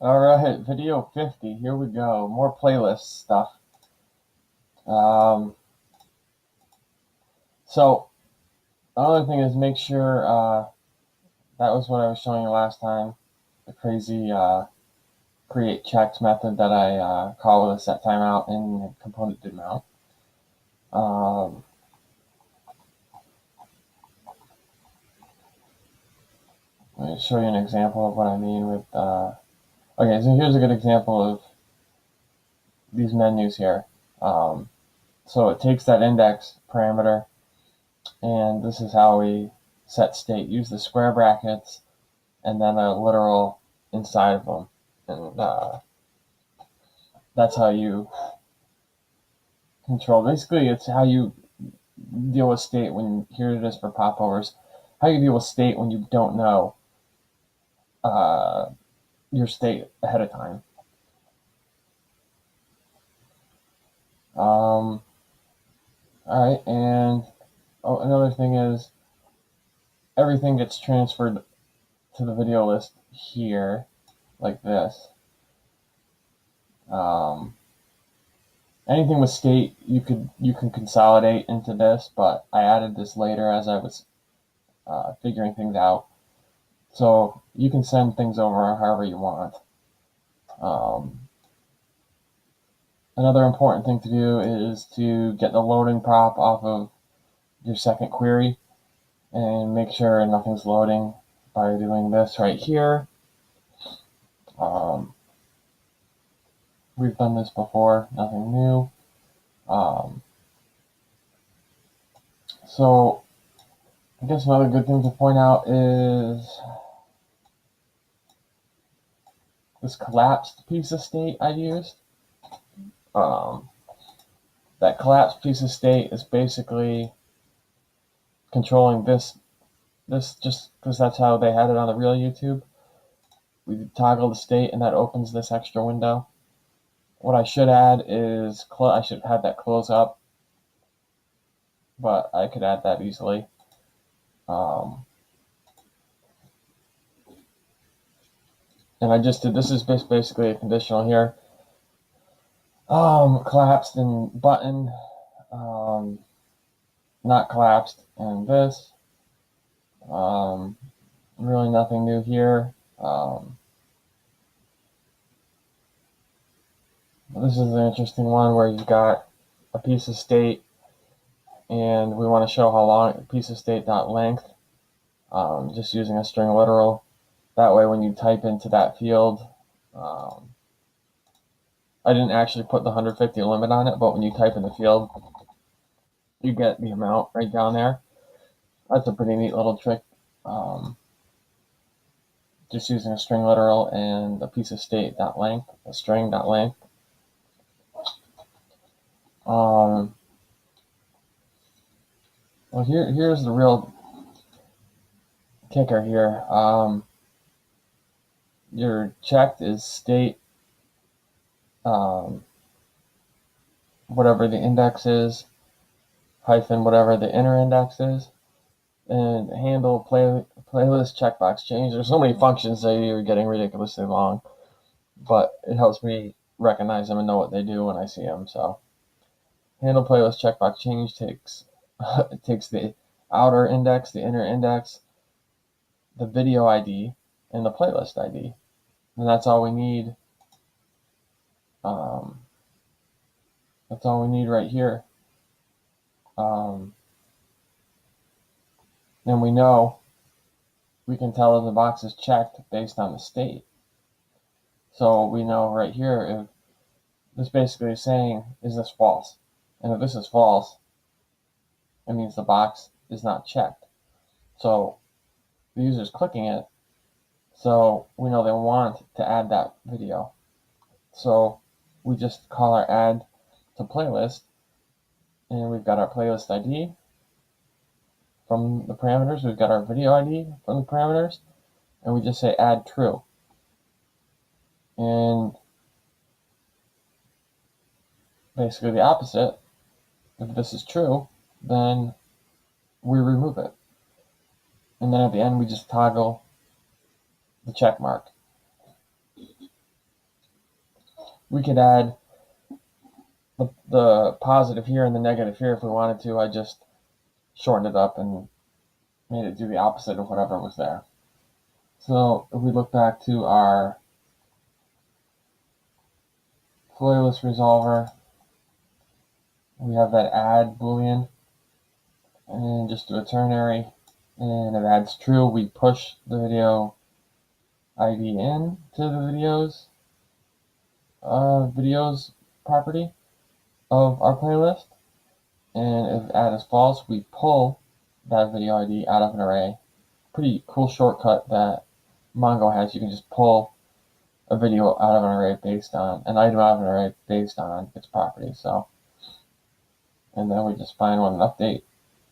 Alright, video 50, here we go. More playlist stuff. So, another thing is make sure, that was what I was showing you last time, the crazy create checks method that I call with a set timeout and component did mount. Let me show you an example of what I mean with, okay, so here's a good example of these menus here. So it takes that index parameter, and this is how we set state. Use the square brackets and then a literal inside of them. And that's how you control. Basically, it's how you deal with state when, here it is for popovers, how you deal with state when you don't know your state ahead of time. All right, and another thing is everything gets transferred to the video list here, like this. Anything with state you can consolidate into this, but I added this later as I was figuring things out. So you can send things over however you want. Another important thing to do is to get the loading prop off of your second query and make sure nothing's loading by doing this right here. We've done this before, nothing new. So I guess another good thing to point out is this collapsed piece of state I used. That collapsed piece of state is basically controlling this just because that's how they had it on the real YouTube. We toggle the state and that opens this extra window. What I should add is, I should have that close up, but I could add that easily. And I just did, this is basically a conditional here. Collapsed and button, not collapsed, and this. Really nothing new here. This is an interesting one where you've got a piece of state and we want to show how long a piece of state dot length, just using a string literal. That way when you type into that field, I didn't actually put the 150 limit on it, but when you type in the field, you get the amount right down there. That's a pretty neat little trick. Just using a string literal and a piece of state dot length, a string dot length. Well, here's the real kicker here. Your checked is state, whatever the index is, hyphen whatever the inner index is, and handle playlist checkbox change. There's so many functions that you're getting ridiculously long, but it helps me recognize them and know what they do when I see them. So handle playlist checkbox change takes it takes the outer index, the inner index, the video ID, and the playlist ID, and that's all we need. That's all we need right here. And we know we can tell if the box is checked based on the state. So we know right here if this basically is saying, is this false? And if this is false, it means the box is not checked. So the user's clicking it, so we know they want to add that video. So we just call our add to playlist, and we've got our playlist ID from the parameters, we've got our video ID from the parameters, and we just say add true. And basically the opposite, if this is true, then we remove it. And then at the end we just toggle the check mark. We could add the positive here and the negative here if we wanted to. I just shortened it up and made it do the opposite of whatever was there. So if we look back to our playlist resolver, we have that add boolean, and just do a ternary, and if adds true, we push the video ID in to the videos property of our playlist, and if add is false, we pull that video ID out of an array. Pretty cool shortcut that Mongo has. You can just pull a video out of an array based on an item out of an array based on its property. So, and then we just find one and update.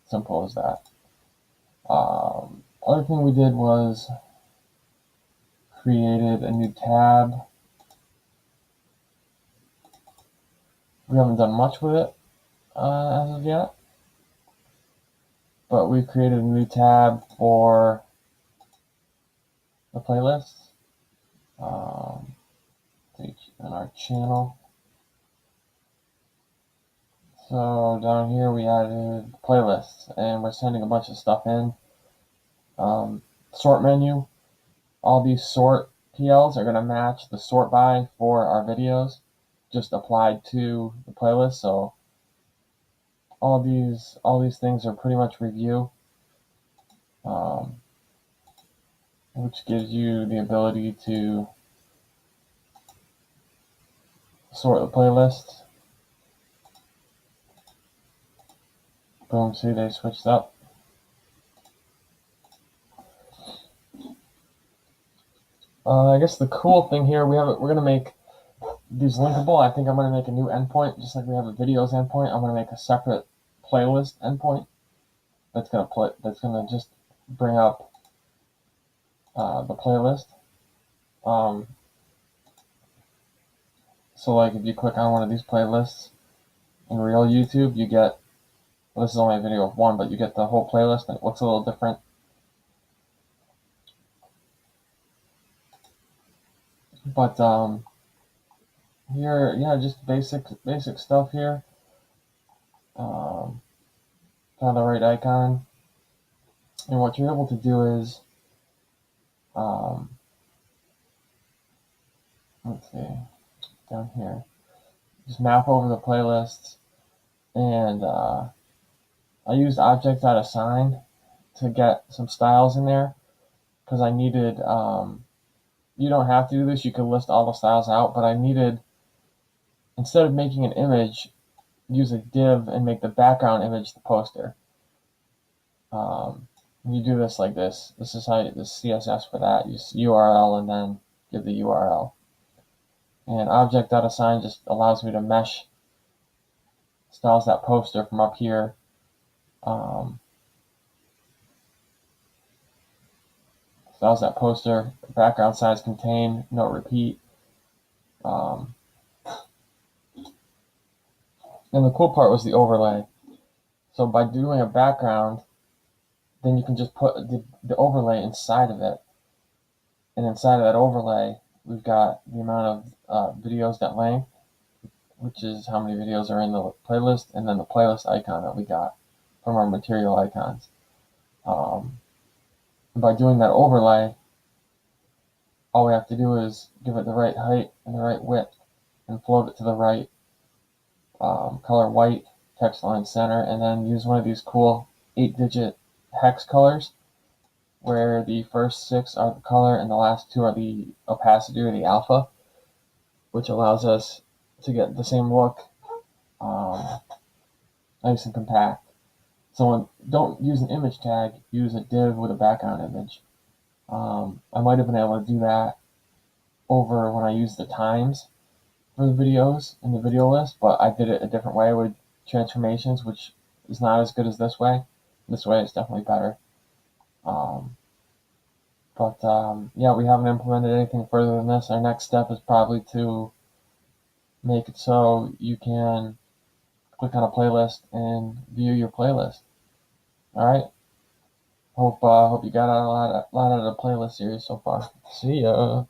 Simple as that. Other thing we did was created a new tab. We haven't done much with it as of yet, but we created a new tab for the playlists in our channel. So down here we added playlists, and we're sending a bunch of stuff in. Sort menu. All these sort PLs are going to match the sort by for our videos, just applied to the playlist. So all these things are pretty much review, which gives you the ability to sort the playlist. Boom, see, they switched up. I guess the cool thing here, we're going to make these linkable. I think I'm going to make a new endpoint, just like we have a videos endpoint. I'm going to make a separate playlist endpoint that's going to just bring up the playlist. So like if you click on one of these playlists in real YouTube, you get, well, this is only a video of one, but you get the whole playlist, and it looks a little different. But here, yeah, just basic stuff here. Found the right icon, and what you're able to do is, let's see, down here, just map over the playlists, and I used object.assign to get some styles in there, because I needed, you don't have to do this, you can list all the styles out, but I needed, instead of making an image, use a div and make the background image the poster. You do this like this. This is how the CSS for that. Use URL and then give the URL. And object.assign just allows me to mesh styles that poster from up here. Styles that poster, background size contain, no repeat. And the cool part was the overlay. So by doing a background, then you can just put the overlay inside of it. And inside of that overlay, we've got the amount of videos.length, which is how many videos are in the playlist, and then the playlist icon that we got from our material icons. And by doing that overlay, all we have to do is give it the right height and the right width and float it to the right color white, text line center, and then use one of these cool 8-digit hex colors where the first 6 are the color and the last 2 are the opacity or the alpha, which allows us to get the same look, nice and compact. So don't use an image tag, use a div with a background image. I might have been able to do that over when I used the times for the videos in the video list, but I did it a different way with transformations, which is not as good as this way. This way is definitely better. Yeah, we haven't implemented anything further than this. Our next step is probably to make it so you can click on a playlist and view your playlist. All right. Hope you got a lot out of the playlist series so far. See ya.